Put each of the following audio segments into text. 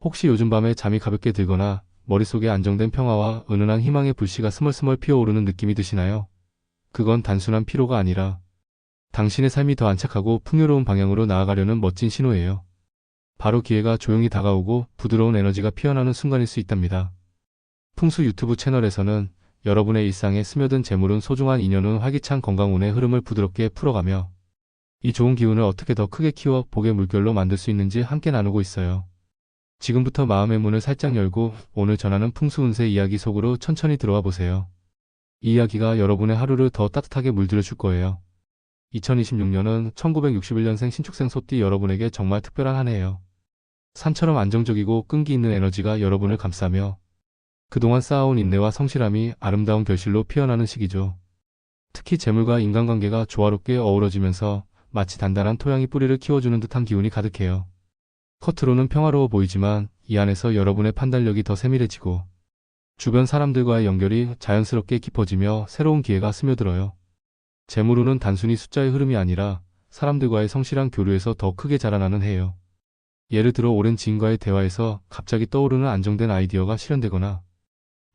혹시 요즘 밤에 잠이 가볍게 들거나 머릿속에 안정된 평화와 은은한 희망의 불씨가 스멀스멀 피어오르는 느낌이 드시나요? 그건 단순한 피로가 아니라 당신의 삶이 더 안착하고 풍요로운 방향으로 나아가려는 멋진 신호예요. 바로 기회가 조용히 다가오고 부드러운 에너지가 피어나는 순간일 수 있답니다. 풍수 유튜브 채널에서는 여러분의 일상에 스며든 재물운 소중한 인연운 활기찬 건강운의 흐름을 부드럽게 풀어가며 이 좋은 기운을 어떻게 더 크게 키워 복의 물결로 만들 수 있는지 함께 나누고 있어요. 지금부터 마음의 문을 살짝 열고 오늘 전하는 풍수운세 이야기 속으로 천천히 들어와 보세요. 이 이야기가 여러분의 하루를 더 따뜻하게 물들여 줄 거예요. 2026년은 1961년생 신축생 소띠 여러분에게 정말 특별한 한 해예요. 산처럼 안정적이고 끈기 있는 에너지가 여러분을 감싸며 그동안 쌓아온 인내와 성실함이 아름다운 결실로 피어나는 시기죠. 특히 재물과 인간관계가 조화롭게 어우러지면서 마치 단단한 토양이 뿌리를 키워주는 듯한 기운이 가득해요. 겉으로는 평화로워 보이지만 이 안에서 여러분의 판단력이 더 세밀해지고 주변 사람들과의 연결이 자연스럽게 깊어지며 새로운 기회가 스며들어요. 재물운은 단순히 숫자의 흐름이 아니라 사람들과의 성실한 교류에서 더 크게 자라나는 해예요. 예를 들어 오랜 지인과의 대화에서 갑자기 떠오르는 안정된 아이디어가 실현되거나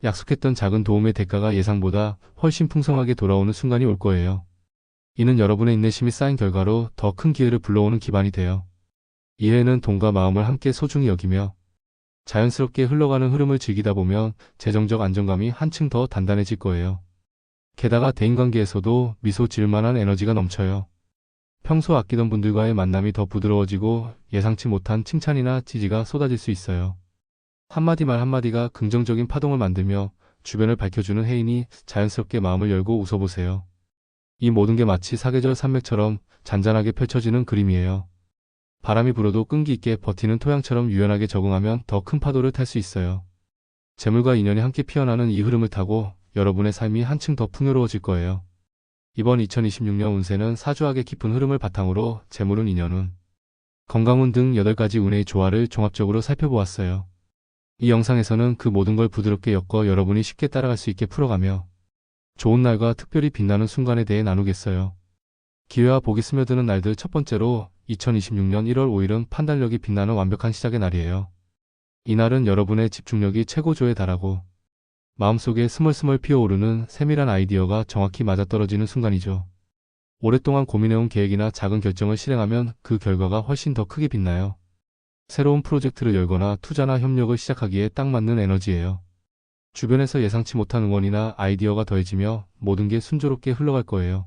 약속했던 작은 도움의 대가가 예상보다 훨씬 풍성하게 돌아오는 순간이 올 거예요. 이는 여러분의 인내심이 쌓인 결과로 더 큰 기회를 불러오는 기반이 돼요. 이 해에는 돈과 마음을 함께 소중히 여기며 자연스럽게 흘러가는 흐름을 즐기다 보면 재정적 안정감이 한층 더 단단해질 거예요. 게다가 대인관계에서도 미소 지을 만한 에너지가 넘쳐요. 평소 아끼던 분들과의 만남이 더 부드러워지고 예상치 못한 칭찬이나 지지가 쏟아질 수 있어요. 한마디 말 한마디가 긍정적인 파동을 만들며 주변을 밝혀주는 해이니 자연스럽게 마음을 열고 웃어보세요. 이 모든 게 마치 사계절 산맥처럼 잔잔하게 펼쳐지는 그림이에요. 바람이 불어도 끈기 있게 버티는 토양처럼 유연하게 적응하면 더 큰 파도를 탈 수 있어요. 재물과 인연이 함께 피어나는 이 흐름을 타고 여러분의 삶이 한층 더 풍요로워질 거예요. 이번 2026년 운세는 사주학의 깊은 흐름을 바탕으로 재물운, 인연운, 건강운 등 8가지 운의 조화를 종합적으로 살펴보았어요. 이 영상에서는 그 모든 걸 부드럽게 엮어 여러분이 쉽게 따라갈 수 있게 풀어가며 좋은 날과 특별히 빛나는 순간에 대해 나누겠어요. 기회와 복이 스며드는 날들 첫 번째로 2026년 1월 5일은 판단력이 빛나는 완벽한 시작의 날이에요. 이날은 여러분의 집중력이 최고조에 달하고 마음속에 스멀스멀 피어오르는 세밀한 아이디어가 정확히 맞아떨어지는 순간이죠. 오랫동안 고민해온 계획이나 작은 결정을 실행하면 그 결과가 훨씬 더 크게 빛나요. 새로운 프로젝트를 열거나 투자나 협력을 시작하기에 딱 맞는 에너지예요. 주변에서 예상치 못한 응원이나 아이디어가 더해지며 모든 게 순조롭게 흘러갈 거예요.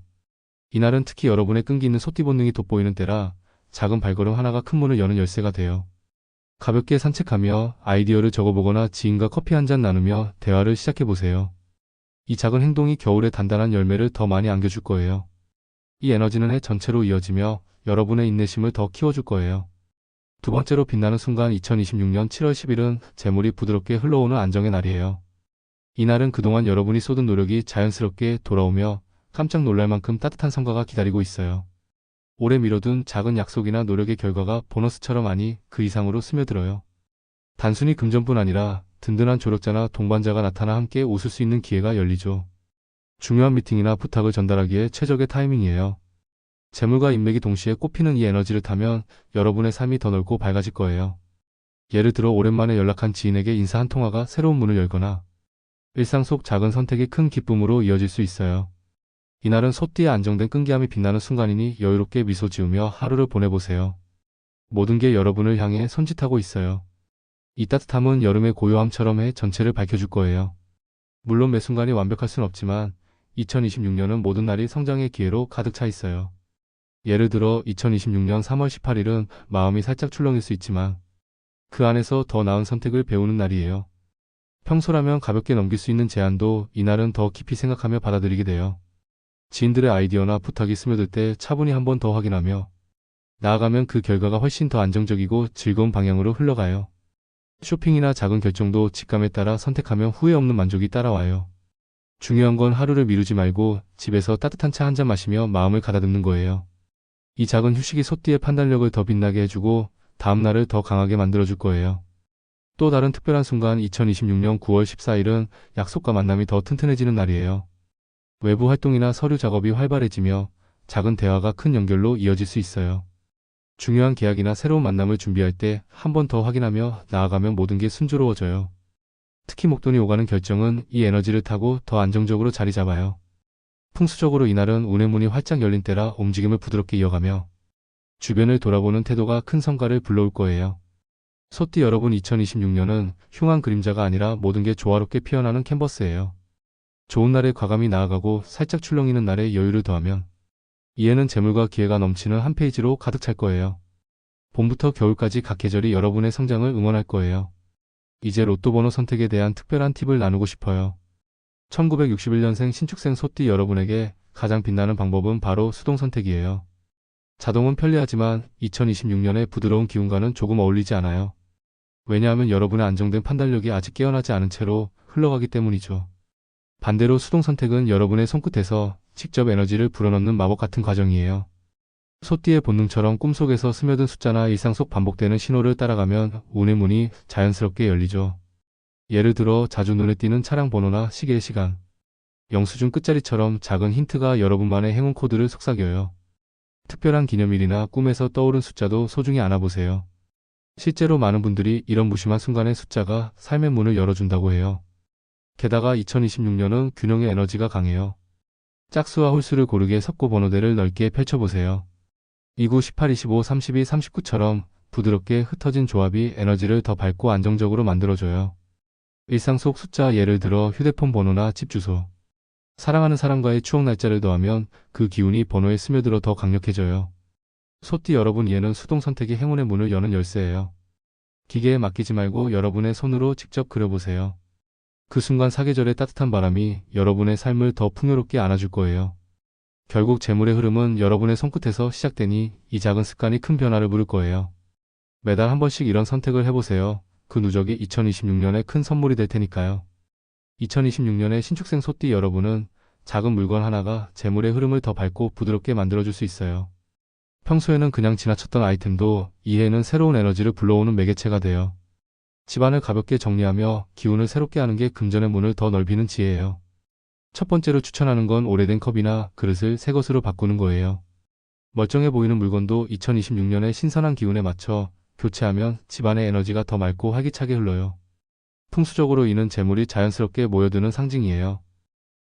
이날은 특히 여러분의 끈기 있는 소띠 본능이 돋보이는 때라 작은 발걸음 하나가 큰 문을 여는 열쇠가 돼요. 가볍게 산책하며 아이디어를 적어보거나 지인과 커피 한 잔 나누며 대화를 시작해보세요. 이 작은 행동이 겨울의 단단한 열매를 더 많이 안겨줄 거예요. 이 에너지는 해 전체로 이어지며 여러분의 인내심을 더 키워줄 거예요. 두 번째로 빛나는 순간 2026년 7월 10일은 재물이 부드럽게 흘러오는 안정의 날이에요. 이날은 그동안 여러분이 쏟은 노력이 자연스럽게 돌아오며 깜짝 놀랄 만큼 따뜻한 성과가 기다리고 있어요. 오래 미뤄둔 작은 약속이나 노력의 결과가 보너스처럼 아니 그 이상으로 스며들어요. 단순히 금전뿐 아니라 든든한 조력자나 동반자가 나타나 함께 웃을 수 있는 기회가 열리죠. 중요한 미팅이나 부탁을 전달하기에 최적의 타이밍이에요. 재물과 인맥이 동시에 꽃피는 이 에너지를 타면 여러분의 삶이 더 넓고 밝아질 거예요. 예를 들어 오랜만에 연락한 지인에게 인사 한 통화가 새로운 문을 열거나 일상 속 작은 선택이 큰 기쁨으로 이어질 수 있어요. 이날은 소띠의 안정된 끈기함이 빛나는 순간이니 여유롭게 미소 지으며 하루를 보내보세요. 모든 게 여러분을 향해 손짓하고 있어요. 이 따뜻함은 여름의 고요함처럼 해 전체를 밝혀줄 거예요. 물론 매 순간이 완벽할 순 없지만 2026년은 모든 날이 성장의 기회로 가득 차 있어요. 예를 들어 2026년 3월 18일은 마음이 살짝 출렁일 수 있지만 그 안에서 더 나은 선택을 배우는 날이에요. 평소라면 가볍게 넘길 수 있는 제안도 이날은 더 깊이 생각하며 받아들이게 돼요. 지인들의 아이디어나 부탁이 스며들 때 차분히 한 번 더 확인하며 나아가면 그 결과가 훨씬 더 안정적이고 즐거운 방향으로 흘러가요. 쇼핑이나 작은 결정도 직감에 따라 선택하면 후회 없는 만족이 따라와요. 중요한 건 하루를 미루지 말고 집에서 따뜻한 차 한 잔 마시며 마음을 가다듬는 거예요. 이 작은 휴식이 소띠의 판단력을 더 빛나게 해주고 다음 날을 더 강하게 만들어줄 거예요. 또 다른 특별한 순간 2026년 9월 14일은 약속과 만남이 더 튼튼해지는 날이에요. 외부 활동이나 서류 작업이 활발해지며 작은 대화가 큰 연결로 이어질 수 있어요. 중요한 계약이나 새로운 만남을 준비할 때 한 번 더 확인하며 나아가면 모든 게 순조로워져요. 특히 목돈이 오가는 결정은 이 에너지를 타고 더 안정적으로 자리 잡아요. 풍수적으로 이날은 운의 문이 활짝 열린 때라 움직임을 부드럽게 이어가며 주변을 돌아보는 태도가 큰 성과를 불러올 거예요. 소띠 여러분, 2026년은 흉한 그림자가 아니라 모든 게 조화롭게 피어나는 캔버스예요. 좋은 날에 과감히 나아가고 살짝 출렁이는 날에 여유를 더하면 이해는 재물과 기회가 넘치는 한 페이지로 가득 찰 거예요. 봄부터 겨울까지 각 계절이 여러분의 성장을 응원할 거예요. 이제 로또 번호 선택에 대한 특별한 팁을 나누고 싶어요. 1961년생 신축생 소띠 여러분에게 가장 빛나는 방법은 바로 수동 선택이에요. 자동은 편리하지만 2026년의 부드러운 기운과는 조금 어울리지 않아요. 왜냐하면 여러분의 안정된 판단력이 아직 깨어나지 않은 채로 흘러가기 때문이죠. 반대로 수동 선택은 여러분의 손끝에서 직접 에너지를 불어넣는 마법 같은 과정이에요. 소띠의 본능처럼 꿈속에서 스며든 숫자나 일상 속 반복되는 신호를 따라가면 운의 문이 자연스럽게 열리죠. 예를 들어 자주 눈에 띄는 차량 번호나 시계의 시간, 영수증 끝자리처럼 작은 힌트가 여러분만의 행운 코드를 속삭여요. 특별한 기념일이나 꿈에서 떠오른 숫자도 소중히 안아보세요. 실제로 많은 분들이 이런 무심한 순간의 숫자가 삶의 문을 열어준다고 해요. 게다가 2026년은 균형의 에너지가 강해요. 짝수와 홀수를 고르게 섞고 번호대를 넓게 펼쳐보세요. 29, 18, 25, 32, 39처럼 부드럽게 흩어진 조합이 에너지를 더 밝고 안정적으로 만들어줘요. 일상 속 숫자, 예를 들어 휴대폰 번호나 집 주소, 사랑하는 사람과의 추억 날짜를 더하면 그 기운이 번호에 스며들어 더 강력해져요. 소띠 여러분, 얘는 수동 선택이 행운의 문을 여는 열쇠예요. 기계에 맡기지 말고 여러분의 손으로 직접 그려보세요. 그 순간 사계절의 따뜻한 바람이 여러분의 삶을 더 풍요롭게 안아줄 거예요. 결국 재물의 흐름은 여러분의 손끝에서 시작되니 이 작은 습관이 큰 변화를 부를 거예요. 매달 한 번씩 이런 선택을 해보세요. 그 누적이 2026년에 큰 선물이 될 테니까요. 2026년의 신축생 소띠 여러분은 작은 물건 하나가 재물의 흐름을 더 밝고 부드럽게 만들어줄 수 있어요. 평소에는 그냥 지나쳤던 아이템도 이해에는 새로운 에너지를 불러오는 매개체가 돼요. 집안을 가볍게 정리하며 기운을 새롭게 하는 게 금전의 문을 더 넓히는 지혜예요. 첫 번째로 추천하는 건 오래된 컵이나 그릇을 새 것으로 바꾸는 거예요. 멀쩡해 보이는 물건도 2026년의 신선한 기운에 맞춰 교체하면 집안의 에너지가 더 맑고 활기차게 흘러요. 풍수적으로 이는 재물이 자연스럽게 모여드는 상징이에요.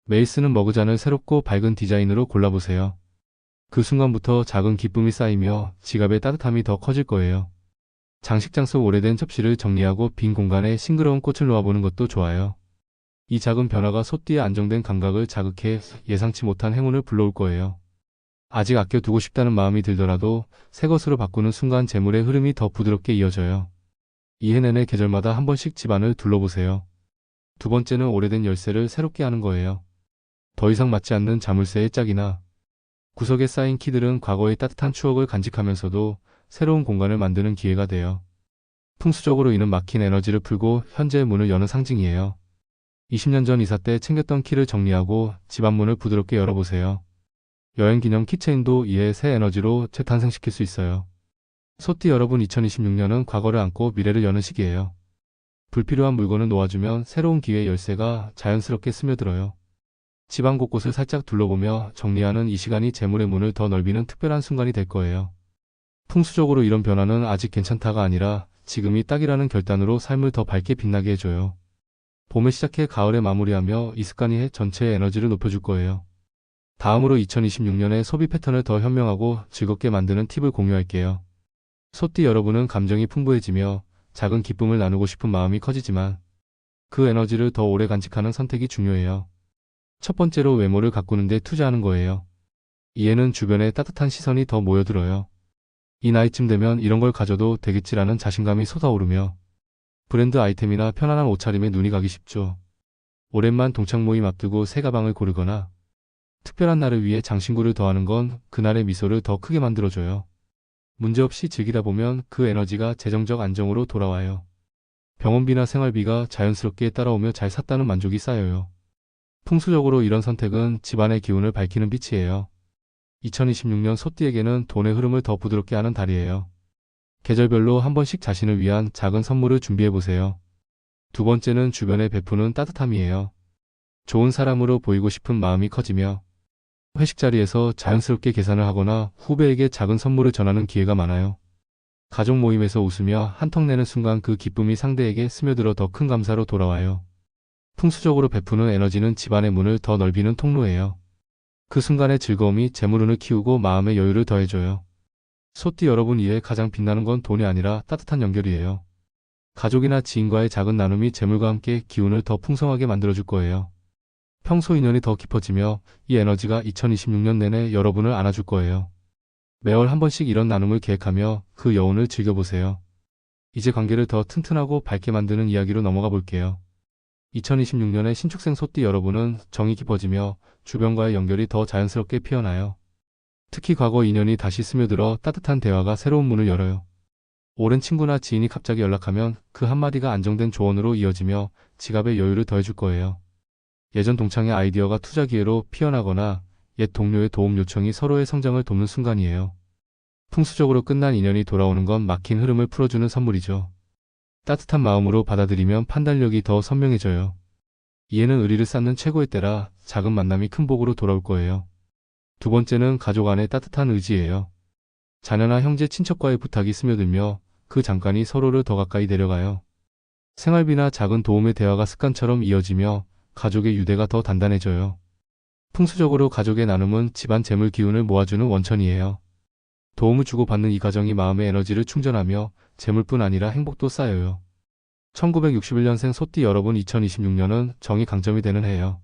매일 쓰는 머그잔을 새롭고 밝은 디자인으로 골라보세요. 그 순간부터 작은 기쁨이 쌓이며 지갑의 따뜻함이 더 커질 거예요. 장식장 속 오래된 접시를 정리하고 빈 공간에 싱그러운 꽃을 놓아보는 것도 좋아요. 이 작은 변화가 소띠의 안정된 감각을 자극해 예상치 못한 행운을 불러올 거예요. 아직 아껴두고 싶다는 마음이 들더라도 새 것으로 바꾸는 순간 재물의 흐름이 더 부드럽게 이어져요. 이해 내내 계절마다 한 번씩 집안을 둘러보세요. 두 번째는 오래된 열쇠를 새롭게 하는 거예요. 더 이상 맞지 않는 자물쇠의 짝이나 구석에 쌓인 키들은 과거의 따뜻한 추억을 간직하면서도 새로운 공간을 만드는 기회가 돼요. 풍수적으로 이는 막힌 에너지를 풀고 현재의 문을 여는 상징이에요. 20년 전 이사 때 챙겼던 키를 정리하고 집안 문을 부드럽게 열어보세요. 여행 기념 키체인도 이에 새 에너지로 재탄생시킬 수 있어요. 소띠 여러분, 2026년은 과거를 안고 미래를 여는 시기예요. 불필요한 물건을 놓아주면 새로운 기회의 열쇠가 자연스럽게 스며들어요. 집안 곳곳을 살짝 둘러보며 정리하는 이 시간이 재물의 문을 더 넓히는 특별한 순간이 될 거예요. 풍수적으로 이런 변화는 아직 괜찮다가 아니라 지금이 딱이라는 결단으로 삶을 더 밝게 빛나게 해줘요. 봄에 시작해 가을에 마무리하며 이 습관이 해 전체의 에너지를 높여줄 거예요. 다음으로 2026년의 소비 패턴을 더 현명하고 즐겁게 만드는 팁을 공유할게요. 소띠 여러분은 감정이 풍부해지며 작은 기쁨을 나누고 싶은 마음이 커지지만 그 에너지를 더 오래 간직하는 선택이 중요해요. 첫 번째로 외모를 가꾸는 데 투자하는 거예요. 이에는 주변의 따뜻한 시선이 더 모여들어요. 이 나이쯤 되면 이런 걸 가져도 되겠지라는 자신감이 솟아오르며 브랜드 아이템이나 편안한 옷차림에 눈이 가기 쉽죠. 오랜만 동창 모임 앞두고 새 가방을 고르거나 특별한 날을 위해 장신구를 더하는 건 그날의 미소를 더 크게 만들어줘요. 문제없이 즐기다 보면 그 에너지가 재정적 안정으로 돌아와요. 병원비나 생활비가 자연스럽게 따라오며 잘 샀다는 만족이 쌓여요. 풍수적으로 이런 선택은 집안의 기운을 밝히는 빛이에요. 2026년 소띠에게는 돈의 흐름을 더 부드럽게 하는 달이에요. 계절별로 한 번씩 자신을 위한 작은 선물을 준비해보세요. 두 번째는 주변에 베푸는 따뜻함이에요. 좋은 사람으로 보이고 싶은 마음이 커지며 회식 자리에서 자연스럽게 계산을 하거나 후배에게 작은 선물을 전하는 기회가 많아요. 가족 모임에서 웃으며 한턱 내는 순간 그 기쁨이 상대에게 스며들어 더 큰 감사로 돌아와요. 풍수적으로 베푸는 에너지는 집안의 문을 더 넓히는 통로예요. 그 순간의 즐거움이 재물운을 키우고 마음의 여유를 더해줘요. 소띠 여러분 이에 가장 빛나는 건 돈이 아니라 따뜻한 연결이에요. 가족이나 지인과의 작은 나눔이 재물과 함께 기운을 더 풍성하게 만들어줄 거예요. 평소 인연이 더 깊어지며 이 에너지가 2026년 내내 여러분을 안아줄 거예요. 매월 한 번씩 이런 나눔을 계획하며 그 여운을 즐겨보세요. 이제 관계를 더 튼튼하고 밝게 만드는 이야기로 넘어가 볼게요. 2026년의 신축생 소띠 여러분은 정이 깊어지며 주변과의 연결이 더 자연스럽게 피어나요. 특히 과거 인연이 다시 스며들어 따뜻한 대화가 새로운 문을 열어요. 오랜 친구나 지인이 갑자기 연락하면 그 한마디가 안정된 조언으로 이어지며 지갑의 여유를 더해줄 거예요. 예전 동창의 아이디어가 투자 기회로 피어나거나 옛 동료의 도움 요청이 서로의 성장을 돕는 순간이에요. 풍수적으로 끝난 인연이 돌아오는 건 막힌 흐름을 풀어주는 선물이죠. 따뜻한 마음으로 받아들이면 판단력이 더 선명해져요. 이해는 의리를 쌓는 최고의 때라 작은 만남이 큰 복으로 돌아올 거예요. 두 번째는 가족 안의 따뜻한 의지예요. 자녀나 형제 친척과의 부탁이 스며들며 그 잠깐이 서로를 더 가까이 데려가요. 생활비나 작은 도움의 대화가 습관처럼 이어지며 가족의 유대가 더 단단해져요. 풍수적으로 가족의 나눔은 집안 재물 기운을 모아주는 원천이에요. 도움을 주고받는 이 과정이 마음의 에너지를 충전하며 재물뿐 아니라 행복도 쌓여요. 1961년생 소띠 여러분 2026년은 정이 강점이 되는 해예요.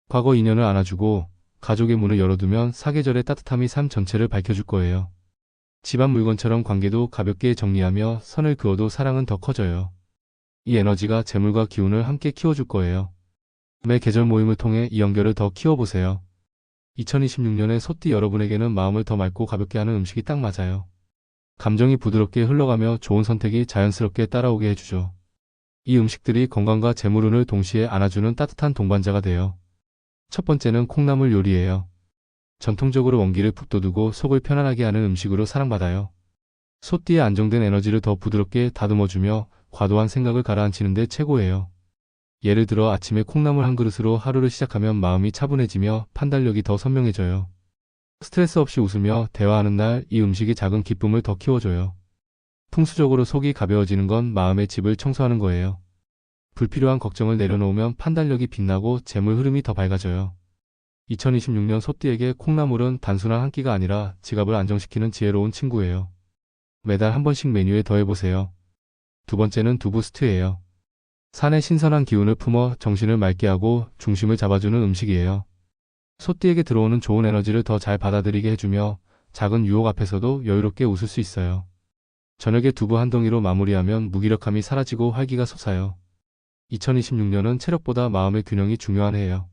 과거 인연을 안아주고 가족의 문을 열어두면 사계절의 따뜻함이 삶 전체를 밝혀줄 거예요. 집안 물건처럼 관계도 가볍게 정리하며 선을 그어도 사랑은 더 커져요. 이 에너지가 재물과 기운을 함께 키워줄 거예요. 매 계절 모임을 통해 이 연결을 더 키워보세요. 2026년에 소띠 여러분에게는 마음을 더 맑고 가볍게 하는 음식이 딱 맞아요. 감정이 부드럽게 흘러가며 좋은 선택이 자연스럽게 따라오게 해주죠. 이 음식들이 건강과 재물운을 동시에 안아주는 따뜻한 동반자가 돼요. 첫 번째는 콩나물 요리예요. 전통적으로 원기를 북돋우고 속을 편안하게 하는 음식으로 사랑받아요. 소띠의 안정된 에너지를 더 부드럽게 다듬어주며 과도한 생각을 가라앉히는 데 최고예요. 예를 들어 아침에 콩나물 한 그릇으로 하루를 시작하면 마음이 차분해지며 판단력이 더 선명해져요. 스트레스 없이 웃으며 대화하는 날 이 음식이 작은 기쁨을 더 키워줘요. 풍수적으로 속이 가벼워지는 건 마음의 집을 청소하는 거예요. 불필요한 걱정을 내려놓으면 판단력이 빛나고 재물 흐름이 더 밝아져요. 2026년 소띠에게 콩나물은 단순한 한 끼가 아니라 지갑을 안정시키는 지혜로운 친구예요. 매달 한 번씩 메뉴에 더해보세요. 두 번째는 두부 스튜예요. 산의 신선한 기운을 품어 정신을 맑게 하고 중심을 잡아주는 음식이에요. 소띠에게 들어오는 좋은 에너지를 더 잘 받아들이게 해주며 작은 유혹 앞에서도 여유롭게 웃을 수 있어요. 저녁에 두부 한 덩이로 마무리하면 무기력함이 사라지고 활기가 솟아요. 2026년은 체력보다 마음의 균형이 중요한 해예요.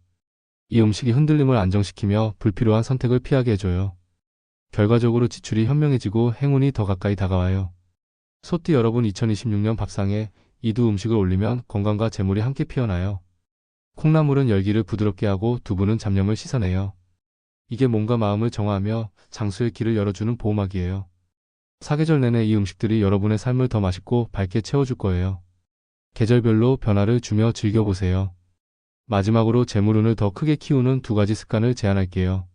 이 음식이 흔들림을 안정시키며 불필요한 선택을 피하게 해줘요. 결과적으로 지출이 현명해지고 행운이 더 가까이 다가와요. 소띠 여러분 2026년 밥상에 이 두 음식을 올리면 건강과 재물이 함께 피어나요. 콩나물은 열기를 부드럽게 하고 두부는 잡념을 씻어내요. 이게 몸과 마음을 정화하며 장수의 길을 열어주는 보호막이에요. 사계절 내내 이 음식들이 여러분의 삶을 더 맛있고 밝게 채워줄 거예요. 계절별로 변화를 주며 즐겨보세요. 마지막으로 재물운을 더 크게 키우는 두 가지 습관을 제안할게요.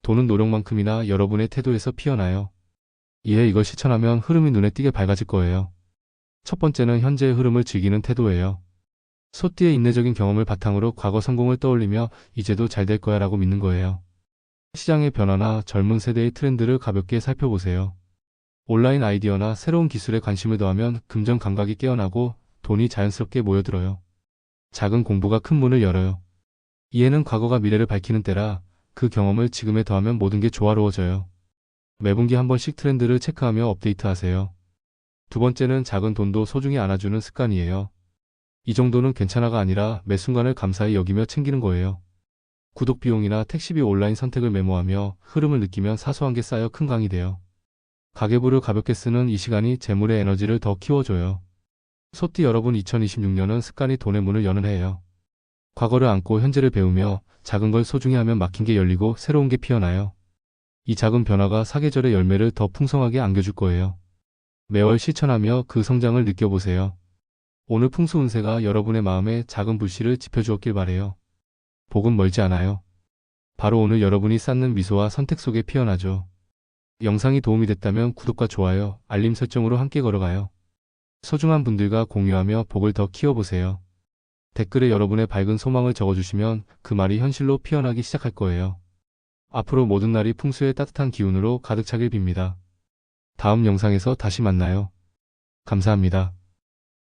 돈은 노력만큼이나 여러분의 태도에서 피어나요. 이에 이걸 실천하면 흐름이 눈에 띄게 밝아질 거예요. 첫 번째는 현재의 흐름을 즐기는 태도예요. 소띠의 인내적인 경험을 바탕으로 과거 성공을 떠올리며 이제도 잘 될 거야 라고 믿는 거예요. 시장의 변화나 젊은 세대의 트렌드를 가볍게 살펴보세요. 온라인 아이디어나 새로운 기술에 관심을 더하면 금전 감각이 깨어나고 돈이 자연스럽게 모여들어요. 작은 공부가 큰 문을 열어요. 이해는 과거가 미래를 밝히는 때라 그 경험을 지금에 더하면 모든 게 조화로워져요. 매분기 한 번씩 트렌드를 체크하며 업데이트하세요. 두 번째는 작은 돈도 소중히 안아주는 습관이에요. 이 정도는 괜찮아가 아니라 매 순간을 감사히 여기며 챙기는 거예요. 구독 비용이나 택시비 온라인 선택을 메모하며 흐름을 느끼면 사소한 게 쌓여 큰 강이 돼요. 가계부를 가볍게 쓰는 이 시간이 재물의 에너지를 더 키워줘요. 소띠 여러분 2026년은 습관이 돈의 문을 여는 해예요. 과거를 안고 현재를 배우며 작은 걸 소중히 하면 막힌 게 열리고 새로운 게 피어나요. 이 작은 변화가 사계절의 열매를 더 풍성하게 안겨줄 거예요. 매월 실천하며 그 성장을 느껴보세요. 오늘 풍수 운세가 여러분의 마음에 작은 불씨를 지펴주었길 바래요. 복은 멀지 않아요. 바로 오늘 여러분이 쌓는 미소와 선택 속에 피어나죠. 영상이 도움이 됐다면 구독과 좋아요, 알림 설정으로 함께 걸어가요. 소중한 분들과 공유하며 복을 더 키워보세요. 댓글에 여러분의 밝은 소망을 적어주시면 그 말이 현실로 피어나기 시작할 거예요. 앞으로 모든 날이 풍수의 따뜻한 기운으로 가득 차길 빕니다. 다음 영상에서 다시 만나요. 감사합니다.